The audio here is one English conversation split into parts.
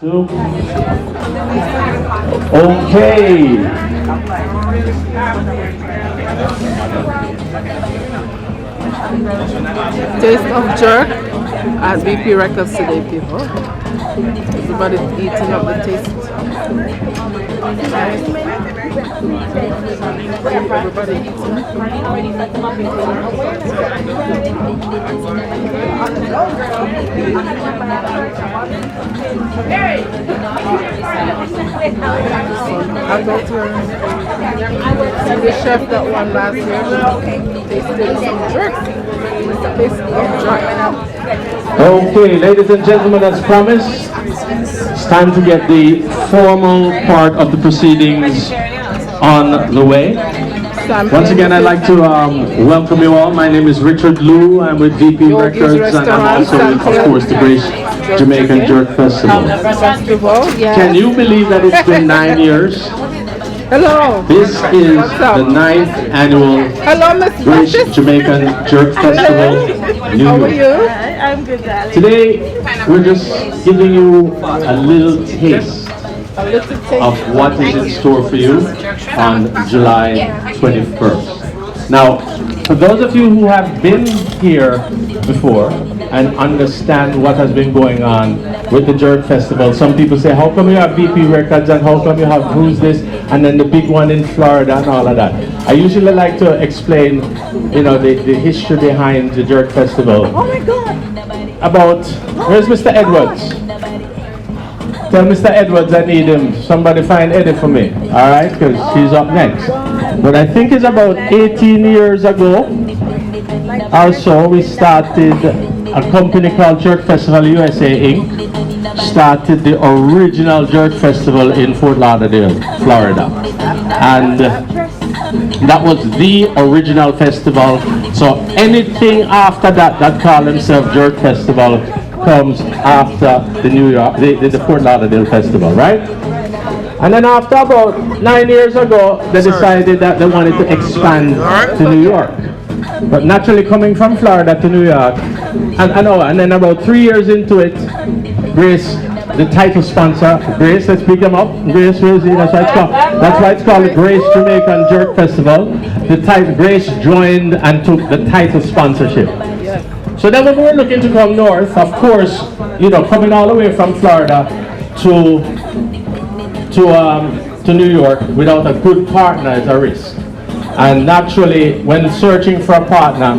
Two. Okay. Taste of jerk at BP Records today, people. Everybody eating up the taste. Everybody I go to the chef that won last year. Tasted some jerk. Taste of jerk. Okay, ladies and gentlemen, as promised, it's time to get the formal part of the proceedings on the way. Once again, I'd like to welcome you all. My name is Richard Liu. I'm with VP Records, and I'm also with, of course, the Grace Jamaican Jerk Festival. Can you believe that it's been 9 years? Hello. This is the 9th annual Grace Jamaican Jerk Festival, New How are York. you? I'm good, darling. Today, we're just giving you a little taste of what is in store for you on July 21st. Now, for those of you who have been here before and understand what has been going on with the Jerk Festival, some people say, how come you have VP Records and how come you have Who's This and then the big one in Florida and all of that. I usually like to explain, you know, the history behind the Jerk Festival. Oh my God! About, where's Mr. Edwards? Tell Mr. Edwards I need him. Somebody find Eddie for me, all right? Because he's up next. But I think it's about 18 years ago or so, we started a company called Jerk Festival USA Inc. Started the original Jerk Festival in Fort Lauderdale, Florida. And that was the original festival. So anything after that that call themselves Jerk Festival comes after the New York, the Fort Lauderdale Festival, right? And then after about 9 years ago, they decided that they wanted to expand to New York. But naturally coming from Florida to New York, and then about 3 years into it, Grace, the title sponsor, Grace, let's pick them up. Grace, that's why it's called the Grace Jamaican Jerk Festival. Grace joined and took the title sponsorship. So then when we were looking to come north, of course, you know, coming all the way from Florida to New York without a good partner is a risk. And naturally, when searching for a partner,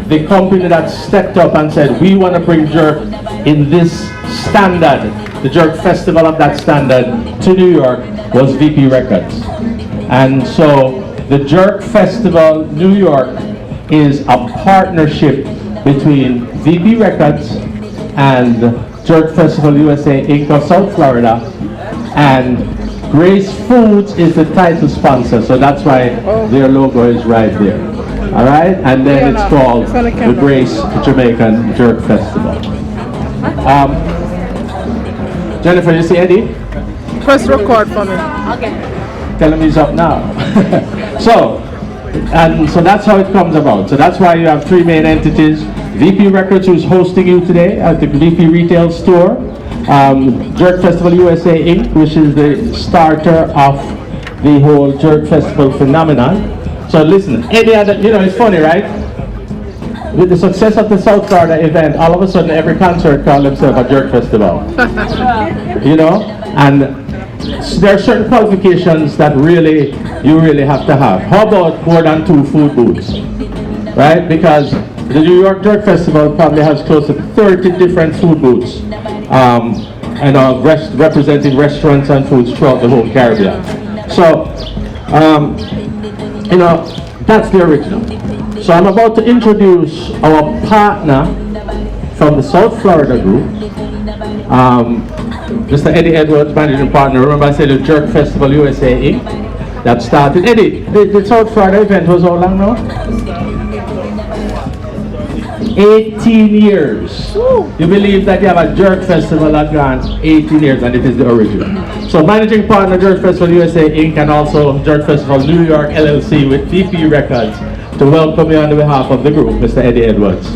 the company that stepped up and said, we want to bring Jerk in this standard, the Jerk Festival of that standard, to New York, was VP Records. And so the Jerk Festival New York is a partnership between VP Records and Jerk Festival USA Inc. of South Florida, and Grace Foods is the title sponsor, so that's why their logo is right there. All right, and then it's called the Grace Jamaican Jerk Festival. Jennifer, you see Eddie? Press record for me. Okay. Tell him he's up now. So that's how it comes about. So that's why you have three main entities. VP Records, who's hosting you today at the VP Retail Store. Jerk Festival USA Inc., which is the starter of the whole Jerk Festival phenomenon. So listen, any other, you know, it's funny, right? With the success of the South Florida event, all of a sudden every concert called themselves a Jerk Festival. You know? And there are certain qualifications that you really have to have. How about more than 2 food booths? Right? Because the New York Jerk Festival probably has close to 30 different food booths. Representing restaurants and foods throughout the whole Caribbean. So, you know, that's the original. So I'm about to introduce our partner from the South Florida group, Mr. Eddie Edwards, managing partner. Remember I said the Jerk Festival USA Inc. that started. Eddie, the South Florida event was how long now? 18 years. You believe that you have a Jerk Festival that gone 18 years and it is the original. So managing partner Jerk Festival USA Inc. and also Jerk Festival New York LLC with VP Records to welcome you on behalf of the group, Mr. Eddie Edwards.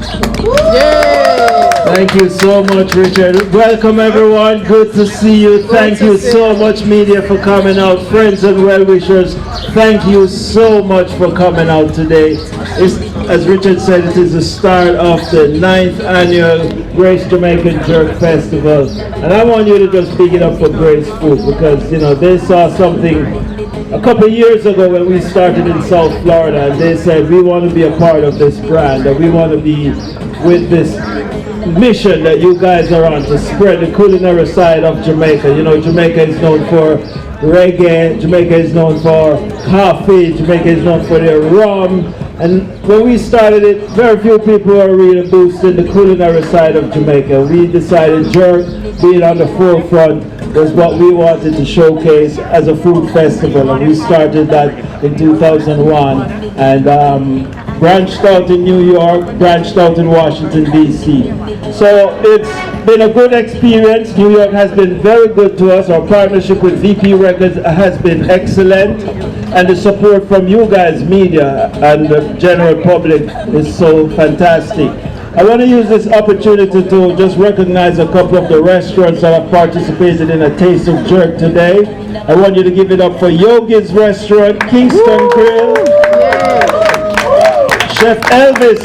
Yay! Thank you so much, Richard. Welcome, everyone. Good to see you. Thank you so much, media, for coming out. Friends and well-wishers, thank you so much for coming out today. As Richard said, it is the start of the 9th annual Grace Jamaican Jerk Festival. And I want you to just pick it up for Grace Food because, you know, they saw something a couple of years ago when we started in South Florida, and they said, we want to be a part of this brand, and we want to be with this mission that you guys are on to spread the culinary side of Jamaica. You know, Jamaica is known for reggae, Jamaica is known for coffee, Jamaica is known for their rum. And when we started it, very few people were really boosting the culinary side of Jamaica. We decided Jerk, being on the forefront, was what we wanted to showcase as a food festival. And we started that in 2001 and branched out in New York, branched out in Washington, D.C. So it's been a good experience. New York has been very good to us. Our partnership with VP Records has been excellent. And the support from you guys, media, and the general public is so fantastic. I want to use this opportunity to just recognize a couple of the restaurants that have participated in a Taste of Jerk today. I want you to give it up for Yogi's Restaurant, Kingston Grill, Chef Elvis,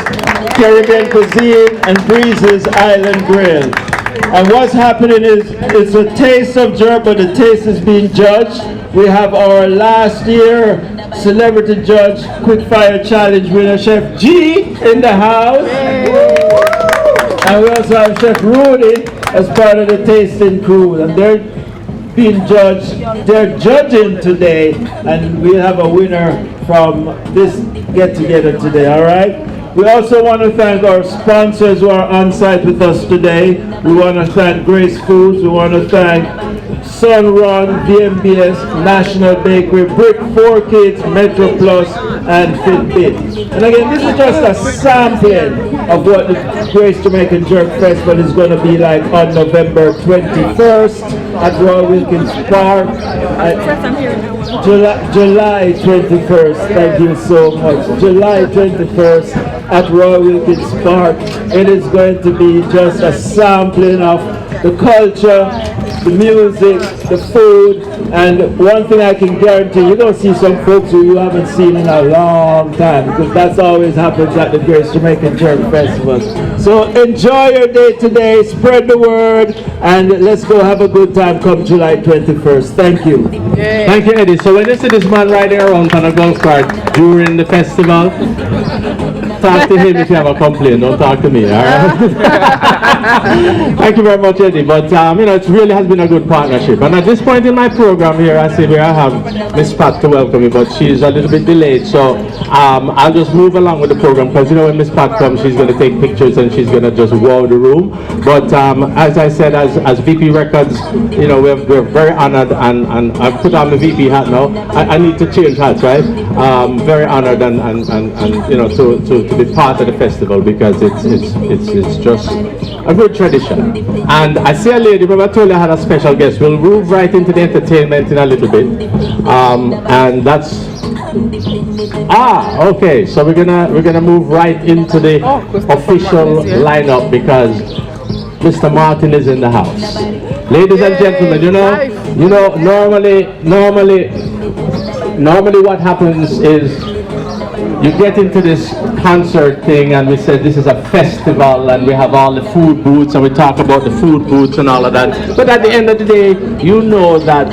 Caribbean Cuisine, and Breeze's Island Grill. And what's happening is, it's a Taste of Jerk, but the taste is being judged. We have our last year Celebrity Judge Quickfire Challenge winner, Chef G, in the house. And we also have Chef Rudy as part of the tasting crew. And they're being judged. They're judging today. And we have a winner from this get-together today, all right? We also want to thank our sponsors who are on site with us today. We want to thank Grace Foods. We want to thank Sunrun, VMBS, National Bakery, Brick 4 Kids, Metro Plus, and Fitbit. And again, this is just a sampling of what the Grace Jamaican Jerk Festival is going to be like on November 21st at Royal Wilkins Park. July 21st, thank you so much. July 21st at Royal Wilkins Park. It is going to be just a sampling of the culture, the music, the food, and one thing I can guarantee, you're going to see some folks who you haven't seen in a long time, because that's always happens at the Grace Jamaican Jerk Festival. So enjoy your day today, spread the word, and let's go have a good time come July 21st. Thank you. Yeah. Thank you, Eddie. So when you see this man riding around on a golf cart during the festival, talk to him if you have a complaint, don't talk to me, all right? Thank you very much, Eddie. But, you know, it really has been a good partnership. And at this point in my program here, I see where I have Miss Pat to welcome me, but she's a little bit delayed. So I'll just move along with the program because, you know, when Miss Pat comes, she's going to take pictures and she's going to just wow the room. But as I said, as VP Records, you know, we're very honored, and I've put on the VP hat now. I need to change hats, right? Very honored and you know, to be part of the festival because it's just a good tradition. And I see a lady, remember I told you I had a special guest. We'll move right into the entertainment in a little bit. And that's okay, so we're gonna move right into the official lineup because Mr. Martin is in the house. Ladies and gentlemen, you know, normally what happens is you get into this concert thing and we said this is a festival and we have all the food booths and we talk about the food booths and all of that. But at the end of the day, you know that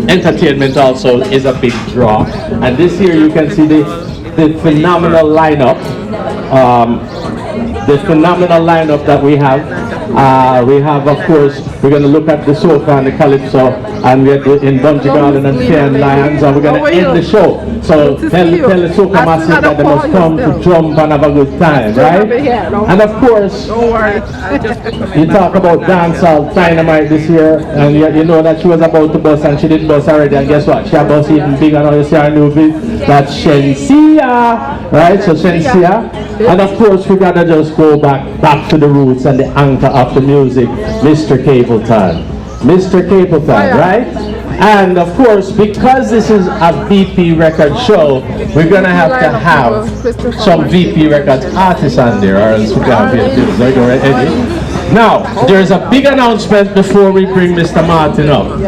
entertainment also is a big draw. And this year you can see the phenomenal lineup. The phenomenal lineup that we have. We have, of course, we're going to look at the soca and the calypso, and we're in Bungee Garden and Fair and Lions, and we're going to end the show. So tell the soca masses that they must come to jump and have a good time, right? And of course, you talk about dancehall dynamite this year, and you know that she was about to bust and she didn't bust already, and guess what? She had bust even bigger. Now you see our new bit. That's Shensia, right? So Shensia. And of course, we got to just go back to the roots and the anchor of the music, Mr. Capleton. Mr. Capleton, right? And of course, because this is a VP record show, we're gonna have to have some VP records artists on there, or else we can't be Eddie. Now, there's a big announcement before we bring Mr. Martin up.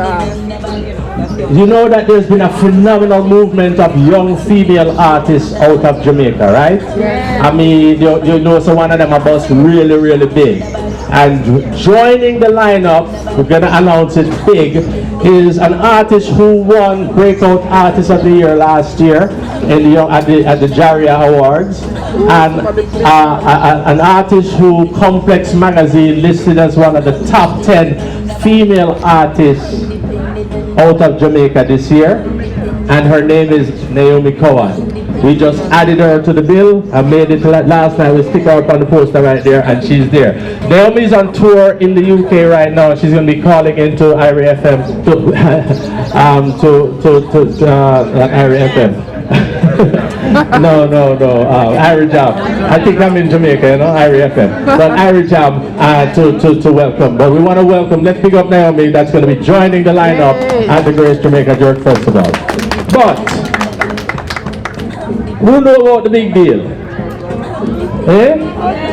You know that there's been a phenomenal movement of young female artists out of Jamaica, right? I mean, you know, so one of them are bust really, really big. And joining the lineup, we're gonna announce it big, is an artist who won Breakout Artist of the Year last year at the Jaria Awards, and an artist who Complex Magazine listed as one of the top 10 female artists out of Jamaica this year, and her name is Naomi Cowan. We just added her to the bill and made it last night. We stick her up on the poster right there, and she's there. Naomi's on tour in the UK right now. She's going to be calling into IRI FM IRI FM. no, IRI Jam. I think I'm in Jamaica, you know, IRI FM. But IRI Jam to welcome. But we want to welcome, let's pick up Naomi, that's going to be joining the lineup at the Grace Jamaica Jerk Festival. But who know about the big deal? Eh?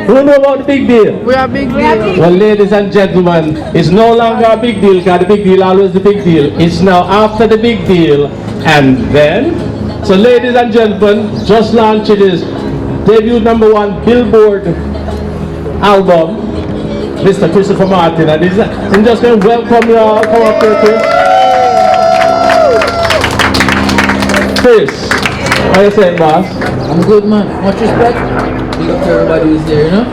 Who know about the big deal? We are big deal. Well, ladies and gentlemen, it's no longer a big deal, because the big deal always the big deal. It's now after the big deal, and then. So, ladies and gentlemen, just launched his debut #1 Billboard album, Mr. Christopher Martin, and I'm just going to welcome you all. Come up here, Chris. Chris. What are you saying, boss? I'm good, man. Much respect. Big up to everybody who's there, you know?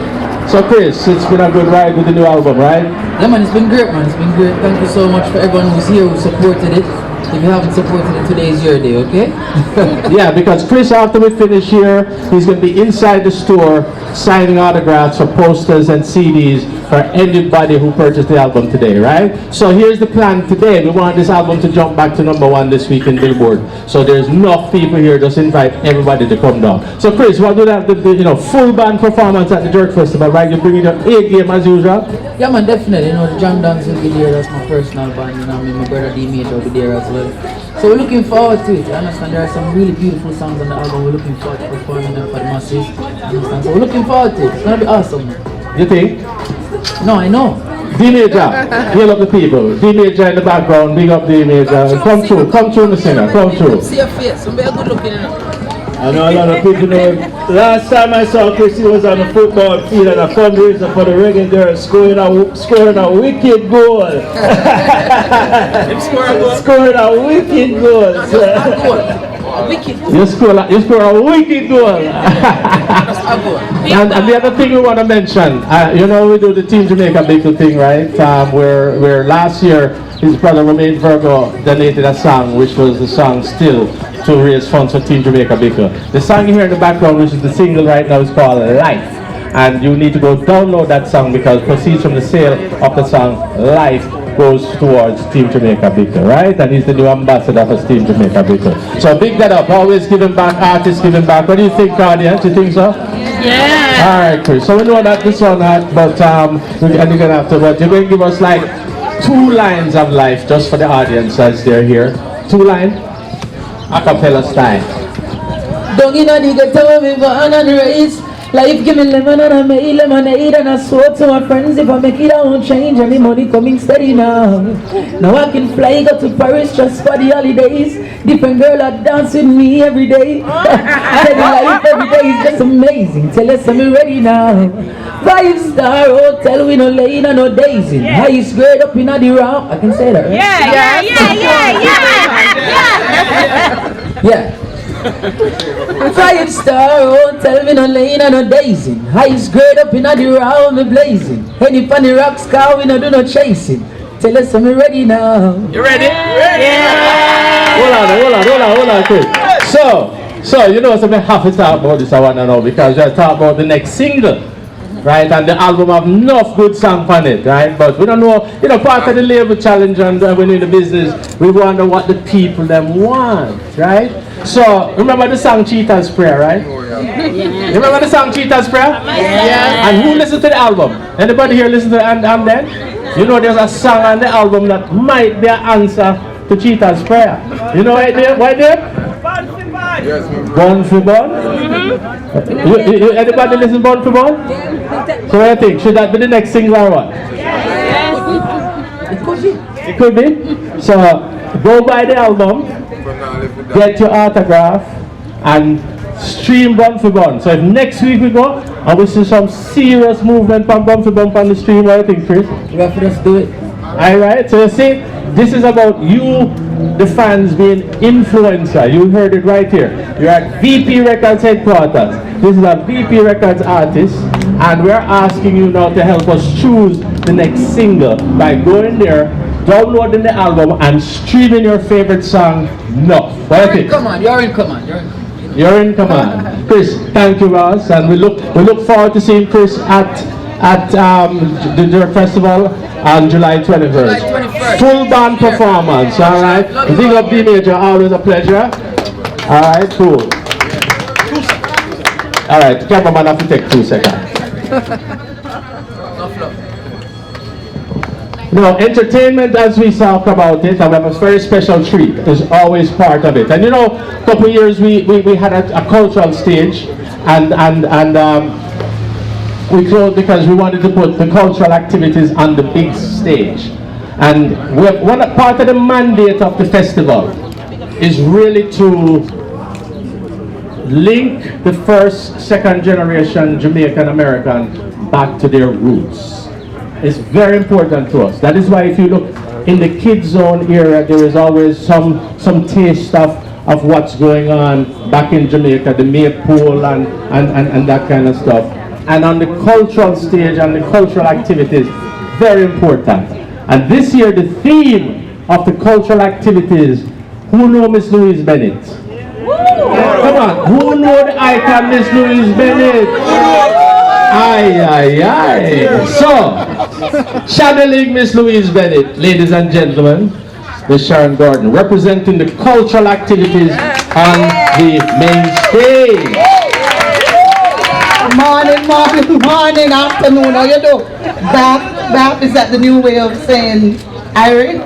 So, Chris, it's been a good ride with the new album, right? Yeah, man, it's been great, man. It's been great. Thank you so much for everyone who's here, who supported it. If you haven't supported it, today is your day, okay? Yeah, because Chris, after we finish here, he's going to be inside the store signing autographs for posters and CDs for anybody who purchased the album today, right? So here's the plan today. We want this album to jump back to #1 this week in Billboard. So there's enough people here. Just invite everybody to come down. So Chris, what do that? Full band performance at the Jerk Festival, right? You're bringing your A game as usual. Yeah, man, definitely. You know, the Jam Dance will be there. That's my personal band. You know, my brother D-Mate will be there as well. So we're looking forward to it. I understand there are some really beautiful songs on the album. We're looking forward to performing them for the masses. Understand? So we're looking forward to it. It's gonna be awesome. You think? No, I know. D-Major, heal up the people. D-Major in the background, big up D-Major. Come through, the singer, come through. See your face, so be a good looking enough. I know a lot of people know. Last time I saw Chris, he was on the football field at a fundraiser for the Reggae Girls, scoring a wicked goal. Scoring a wicked goal. You score a wicked goal. And the other thing we want to mention, you know, we do the Team Jamaica Bickle thing, right? Where last year his brother Romain Virgo donated a song, which was the song Still, to raise funds for Team Jamaica Bickle. The song you hear in the background, which is the single right now, is called Life. And you need to go download that song, because proceeds from the sale of the song Life goes towards Team Jamaica Bickle, right? And he's the new ambassador for Team Jamaica Bickle. So big that up, always giving back, artists giving back. What do you think, Claudia? Do you think so? Yeah. Alright, Chris. So we know that this one had, but and you're gonna have to, but you're going to give us like 2 lines of Life just for the audience as they're here. 2 lines? A cappella style. Don't you know the tell me born and raised. Life give me lemon and I made lemonade, and I swore to my friends if I make it I won't change. Any money coming steady now. Now I can fly, go to Paris just for the holidays. Different girl that dance with me every day. Steady life every day is just amazing. Tell us I'm ready now. 5-star hotel with no lane and no daisy. Highest grade up in the round. I can say that, right? Yeah. 5-star hotel with no lane and no daisy. Highest grade up in the round, me blazing. Any funny rocks car, we no do no chasing. Tell us I'm ready now. You ready? Hold on, Chris. So you know something, have to talk about this, I want to know, because you're talking about the next single, right? And the album have enough good songs on it, right? But we don't know, you know, part of the label challenge and when we're in the business, we wonder what the people them want, right? So remember the song Cheetah's Prayer, right? Remember the song Cheetah's Prayer? Yeah. And who listened to the album? Anybody here listen to it and then? You know there's a song on the album that might be an answer to Cheetah's prayer. You know why there? Born for Born? Anybody listen Born for Born? So what do you think? Should that be the next single or what? It could be. So go buy the album, get your autograph, and stream Born for Born. So if next week we go and we see some serious movement from Born for Born on the stream, what do you think, Chris? We have to just do it. Alright, so you see, this is about you, the fans, being influencer. You heard it right here. You're at VP Records headquarters. This is a VP Records artist, and we're asking you now to help us choose the next single by going there, downloading the album, and streaming your favorite song now. What do you think? Come on, you're in command. You're in command. Chris, thank you, Ross, and we look forward to seeing Chris at the Jerk Festival on July 21st. Full band performance, alright? Big up D Major, always a pleasure. Alright, cool. Alright, cameraman have to take 2 seconds. No, entertainment, as we talk about it, and we have a very special treat, is always part of it. And you know, a couple of years we had a cultural stage, and we closed because we wanted to put the cultural activities on the big stage. And part of the mandate of the festival is really to link the first, second generation Jamaican American back to their roots. It's very important to us. That is why if you look in the kids zone area, there is always some taste of what's going on back in Jamaica, the maypole and that kind of stuff. And on the cultural stage and the cultural activities, very important. And this year the theme of the cultural activities, who know Miss Louise Bennett? Come on, who know the icon Miss Louise Bennett? Aye, aye, aye. So, channeling Miss Louise Bennett, ladies and gentlemen, Miss Sharon Gordon, representing the cultural activities on the main stage. Morning, afternoon, how you do? That is that the new way of saying Irene?